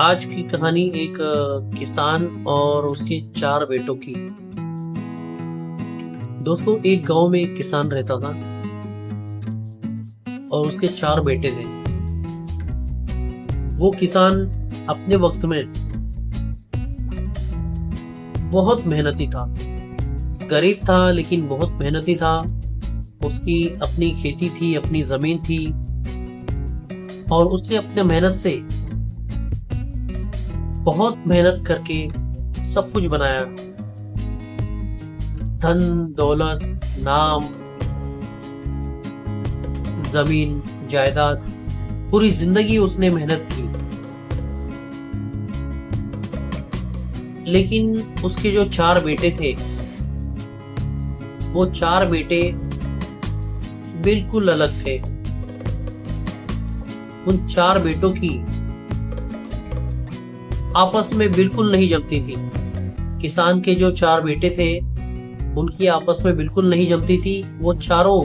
आज की कहानी एक किसान और उसके 4 बेटों की। दोस्तों, एक गांव में एक किसान रहता था और उसके 4 बेटे थे। वो किसान अपने वक्त में बहुत मेहनती था। गरीब था लेकिन बहुत मेहनती था। उसकी अपनी खेती थी, अपनी जमीन थी और उसने अपने मेहनत से बहुत मेहनत करके सब कुछ बनाया। धन, दौलत, नाम, जमीन, जायदाद, पूरी जिंदगी उसने मेहनत की। लेकिन उसके जो 4 बेटे थे, वो 4 बेटे बिल्कुल अलग थे। उन 4 बेटों की आपस में बिल्कुल नहीं जमती थी। किसान के जो 4 बेटे थे, उनकी आपस में बिल्कुल नहीं जमती थी। वो चारों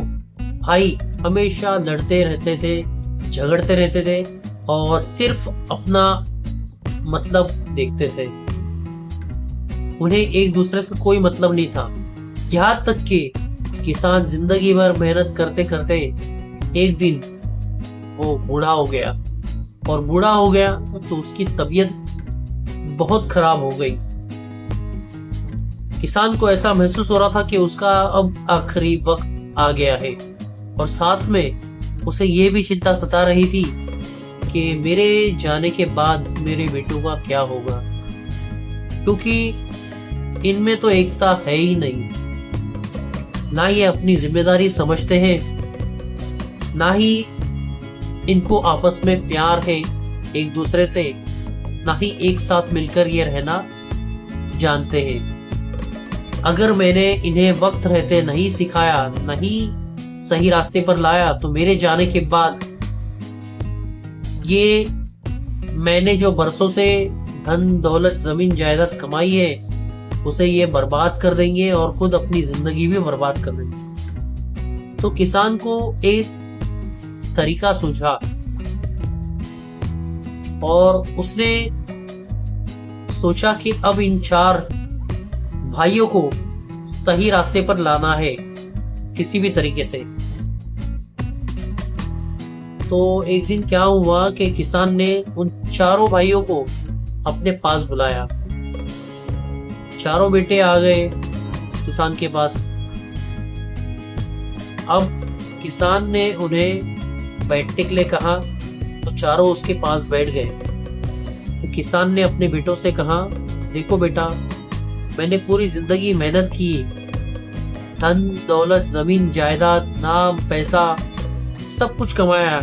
भाई हमेशा लड़ते रहते थे, झगड़ते रहते थे और सिर्फ अपना मतलब देखते थे। उन्हें एक दूसरे से कोई मतलब नहीं था। यहाँ तक कि किसान जिंदगी भर मेहनत करते करते एक दिन वो बूढ़ा हो गया। और बूढ़ा हो गया तो उसकी तबीयत बहुत खराब हो गई। किसान को ऐसा महसूस हो रहा था कि उसका अब आखिरी वक्त आ गया है। और साथ में उसे ये भी चिंता सता रही थी कि मेरे जाने के बाद मेरे बेटों का क्या होगा, क्योंकि इनमें तो एकता है ही नहीं। ना ये अपनी जिम्मेदारी समझते हैं, ना ही इनको आपस में प्यार है एक दूसरे से, ना ही एक साथ मिलकर ये रहना जानते हैं। अगर मैंने इन्हें वक्त रहते नहीं सिखाया, नहीं सही रास्ते पर लाया, तो मेरे जाने के बाद ये मैंने जो बरसों से धन, दौलत, जमीन, जायदाद कमाई है, उसे ये बर्बाद कर देंगे और खुद अपनी जिंदगी भी बर्बाद कर देंगे। तो किसान को एक तरीका सूझा और उसने सोचा कि अब इन 4 भाइयों को सही रास्ते पर लाना है किसी भी तरीके से। तो एक दिन क्या हुआ कि किसान ने उन चारों भाइयों को अपने पास बुलाया। चारों बेटे आ गए किसान के पास। अब किसान ने उन्हें बैठने के लिए कहा तो चारों उसके पास बैठ गए। तो किसान ने अपने बेटों से कहा, देखो बेटा, मैंने पूरी जिंदगी मेहनत की, धन, दौलत, जमीन, जायदाद, नाम, पैसा सब कुछ कमाया,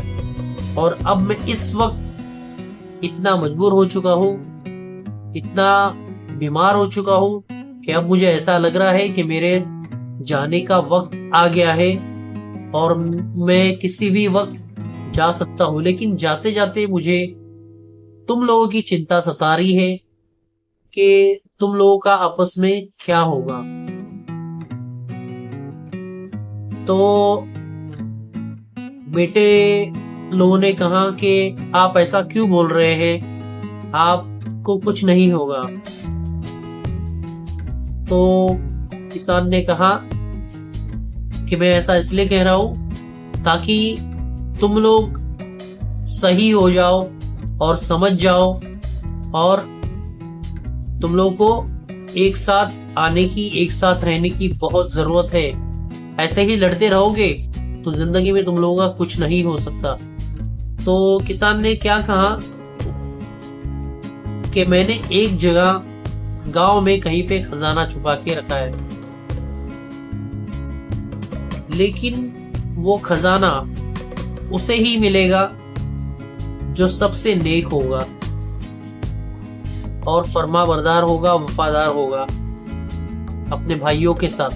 और अब मैं इस वक्त इतना मजबूर हो चुका हूँ, इतना बीमार हो चुका हूँ कि अब मुझे ऐसा लग रहा है कि मेरे जाने का वक्त आ गया है और मैं किसी भी वक्त जा सकता हूँ। लेकिन जाते जाते मुझे तुम लोगों की चिंता सता रही है कि तुम लोगों का आपस में क्या होगा। तो बेटे लोगों ने कहा कि आप ऐसा क्यों बोल रहे हैं, आपको कुछ नहीं होगा। तो किसान ने कहा कि मैं ऐसा इसलिए कह रहा हूं ताकि तुम लोग सही हो जाओ और समझ जाओ, और तुम लोगों को एक साथ आने की, एक साथ रहने की बहुत जरूरत है। ऐसे ही लड़ते रहोगे तो जिंदगी में तुम लोगों का कुछ नहीं हो सकता। तो किसान ने क्या कहा कि मैंने एक जगह गांव में कहीं पे खजाना छुपा के रखा है, लेकिन वो खजाना उसे ही मिलेगा जो सबसे नेक होगा और फरमाबरदार होगा, वफादार होगा अपने भाइयों के साथ।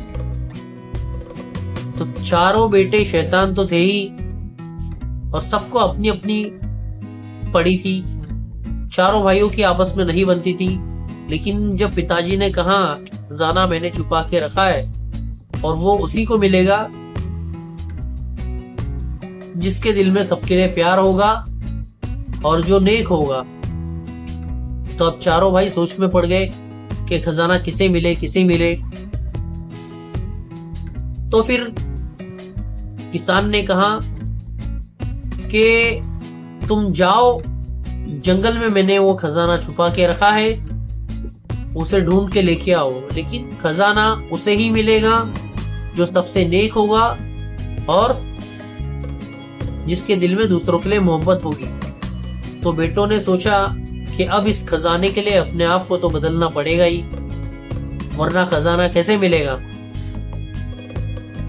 तो चारों बेटे शैतान तो थे ही और सबको अपनी अपनी पड़ी थी। चारों भाइयों की आपस में नहीं बनती थी। लेकिन जब पिताजी ने कहा खजाना मैंने छुपा के रखा है और वो उसी को मिलेगा जिसके दिल में सबके लिए प्यार होगा और जो नेक होगा, तो अब चारों भाई सोच में पड़ गए कि खजाना किसे मिले किसे मिले। तो फिर किसान ने कहा कि तुम जाओ, जंगल में मैंने वो खजाना छुपा के रखा है, उसे ढूंढ के लेके आओ। लेकिन खजाना उसे ही मिलेगा जो सबसे नेक होगा और जिसके दिल में दूसरों के लिए मोहब्बत होगी। तो बेटों ने सोचा कि अब इस खजाने के लिए अपने आप को तो बदलना पड़ेगा ही, वरना खजाना कैसे मिलेगा।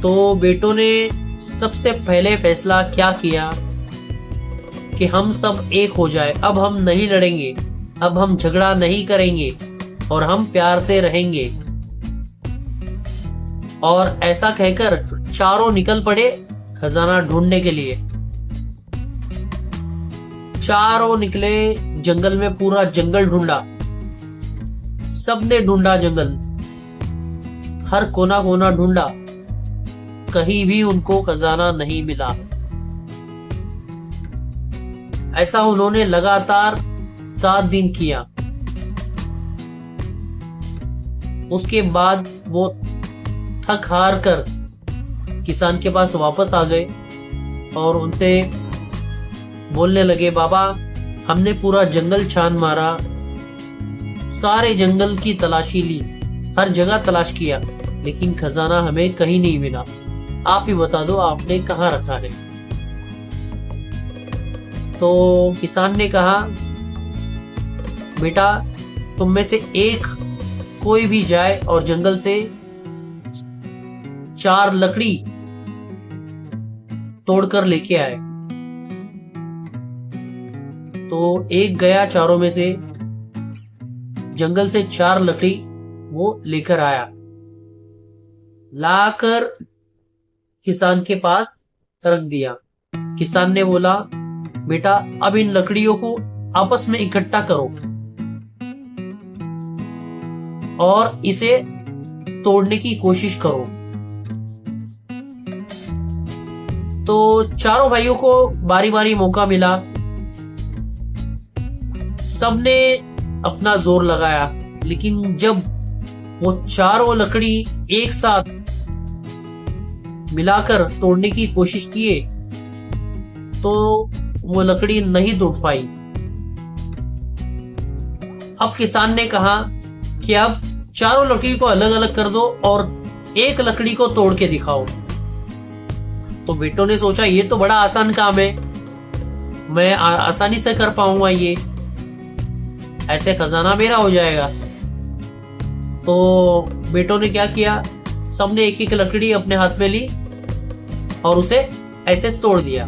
तो बेटों ने सबसे पहले फैसला क्या किया कि हम सब एक हो जाए, अब हम नहीं लड़ेंगे, अब हम झगड़ा नहीं करेंगे और हम प्यार से रहेंगे। और ऐसा कहकर चारों निकल पड़े खजाना ढूंढने के लिए। चारों निकले जंगल में, पूरा जंगल ढूंढा, सबने ढूंढा जंगल, हर कोना कोना ढूंढा, कहीं भी उनको खजाना नहीं मिला। ऐसा उन्होंने लगातार 7 दिन किया। उसके बाद वो थक हार कर किसान के पास वापस आ गए और उनसे बोलने लगे, बाबा हमने पूरा जंगल छान मारा, सारे जंगल की तलाशी ली, हर जगह तलाश किया, लेकिन खजाना हमें कहीं नहीं मिला। आप ही बता दो आपने कहाँ रखा है। तो किसान ने कहा, बेटा तुम में से एक कोई भी जाए और जंगल से 4 लकड़ी तोड़कर लेके आए। तो एक गया चारों में से, जंगल से 4 लकड़ी वो लेकर आया, लाकर किसान के पास रख दिया। किसान ने बोला, बेटा अब इन लकड़ियों को आपस में इकट्ठा करो और इसे तोड़ने की कोशिश करो। तो चारों भाइयों को बारी बारी मौका मिला, सबने अपना जोर लगाया, लेकिन जब वो चारों लकड़ी एक साथ मिलाकर तोड़ने की कोशिश किए तो वो लकड़ी नहीं टूट पाई। अब किसान ने कहा कि अब चारों लकड़ी को अलग अलग कर दो और एक लकड़ी को तोड़ के दिखाओ। तो बेटों ने सोचा ये तो बड़ा आसान काम है, मैं आसानी से कर पाऊंगा, ये ऐसे खजाना मेरा हो जाएगा। तो बेटों ने क्या किया, सबने एक एक लकड़ी अपने हाथ में ली और उसे ऐसे तोड़ दिया।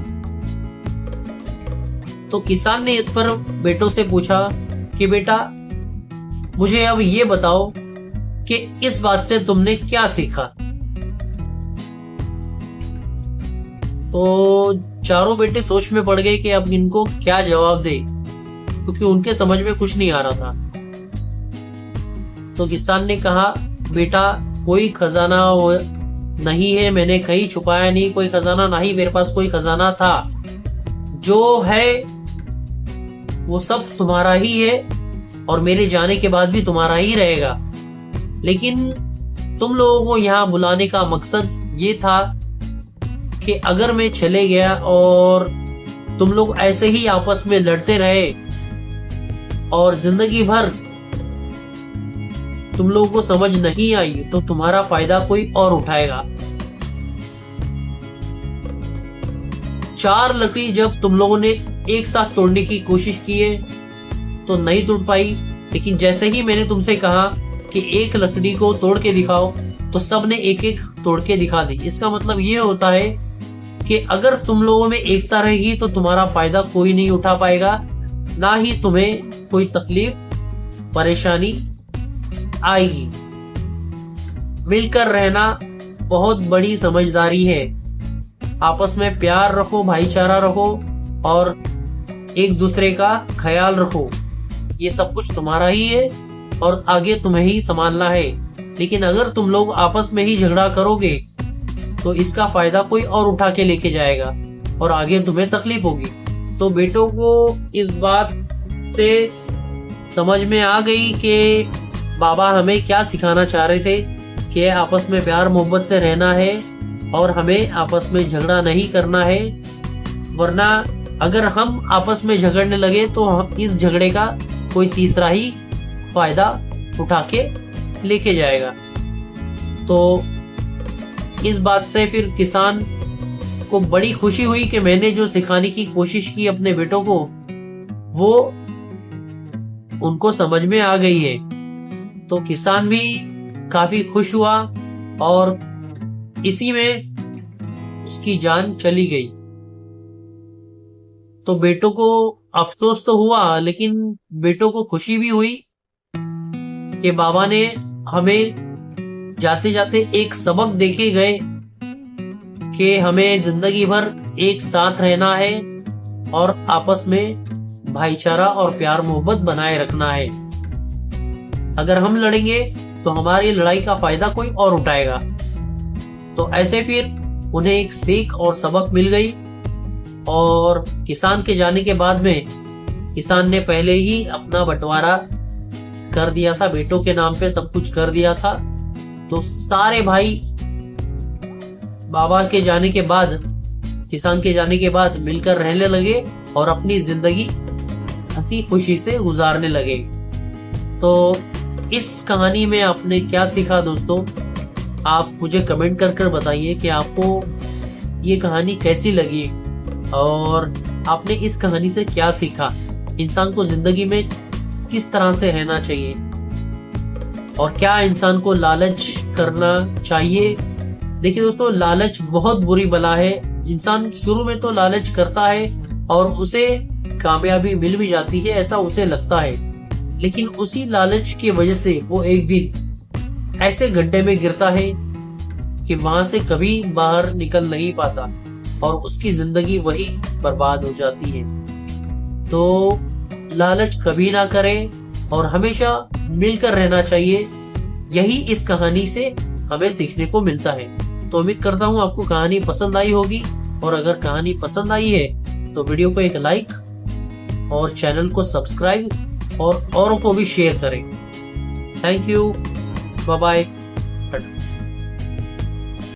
तो किसान ने इस पर बेटों से पूछा कि बेटा मुझे अब ये बताओ कि इस बात से तुमने क्या सीखा। तो चारों बेटे सोच में पड़ गए कि अब इनको क्या जवाब दे, क्योंकि उनके समझ में कुछ नहीं आ रहा था। तो किसान ने कहा, बेटा कोई खजाना नहीं है, मैंने कहीं छुपाया नहीं कोई खजाना, नहीं मेरे पास कोई खजाना था, जो है वो सब तुम्हारा ही है और मेरे जाने के बाद भी तुम्हारा ही रहेगा। लेकिन तुम लोगों को यहाँ बुलाने का मकसद ये था कि अगर मैं चले गया और तुम लोग ऐसे ही आपस में लड़ते रहे और जिंदगी भर तुम लोगों को समझ नहीं आई तो तुम्हारा फायदा कोई और उठाएगा। 4 लकड़ी जब तुम लोगों ने एक साथ तोड़ने की कोशिश की है तो नहीं टूट पाई, लेकिन जैसे ही मैंने तुमसे कहा कि एक लकड़ी को तोड़ के दिखाओ तो सबने एक एक तोड़ के दिखा दी। इसका मतलब ये होता है कि अगर तुम लोगों में एकता रहेगी तो तुम्हारा फायदा कोई नहीं उठा पाएगा, ना ही तुम्हें कोई तकलीफ परेशानी आएगी। मिलकर रहना बहुत बड़ी समझदारी है। आपस में प्यार रखो, भाईचारा रखो और एक दूसरे का ख्याल रखो। ये सब कुछ तुम्हारा ही है और आगे तुम्हें ही संभालना है। लेकिन अगर तुम लोग आपस में ही झगड़ा करोगे तो इसका फायदा कोई और उठा के लेके जाएगा और आगे तुम्हें तकलीफ होगी। तो बेटों को इस बात से समझ में आ गई कि बाबा हमें क्या सिखाना चाह रहे थे कि आपस में प्यार मोहब्बत से रहना है और हमें आपस में झगड़ा नहीं करना है, वरना अगर हम आपस में झगड़ने लगे तो हम इस झगड़े का कोई तीसरा ही फायदा उठा के लेके जाएगा। तो इस बात से फिर किसान को बड़ी खुशी हुई कि मैंने जो सिखाने की कोशिश की अपने बेटों को, वो उनको समझ में आ गई है। तो किसान भी काफी खुश हुआ और इसी में उसकी जान चली गई। तो बेटों को अफसोस तो हुआ, लेकिन बेटों को खुशी भी हुई कि बाबा ने हमें जाते जाते एक सबक देके गए कि हमें जिंदगी भर एक साथ रहना है और आपस में भाईचारा और प्यार मोहब्बत बनाए रखना है। अगर हम लड़ेंगे तो हमारी लड़ाई का फायदा कोई और उठाएगा। तो ऐसे फिर उन्हें एक सीख और सबक मिल गई। और किसान के जाने के बाद में किसान ने पहले ही अपना बंटवारा कर दिया था, बेटों के नाम पे सब कुछ कर दिया था। तो सारे भाई बाबा के जाने के बाद, किसान के जाने के बाद मिलकर रहने लगे और अपनी जिंदगी हंसी खुशी से गुजारने लगे। तो इस कहानी में आपने क्या सीखा दोस्तों? आप मुझे कमेंट कर बताइए कि आपको ये कहानी कैसी लगी और आपने इस कहानी से क्या सीखा। इंसान को जिंदगी में किस तरह से रहना चाहिए और क्या इंसान को लालच करना चाहिए। देखिए दोस्तों, लालच बहुत बुरी बला है। इंसान शुरू में तो लालच करता है और उसे कामयाबी मिल भी जाती है, ऐसा उसे लगता है, लेकिन उसी लालच की वजह से वो एक दिन ऐसे गड्ढे में गिरता है कि वहां से कभी बाहर निकल नहीं पाता और उसकी जिंदगी वही बर्बाद हो जाती है। तो लालच कभी ना करें और हमेशा मिलकर रहना चाहिए। यही इस कहानी से हमें सीखने को मिलता है। तो उम्मीद करता हूँ आपको कहानी पसंद आई होगी, और अगर कहानी पसंद आई है तो वीडियो को एक लाइक और चैनल को सब्सक्राइब और औरों को भी शेयर करें। Thank you, bye bye.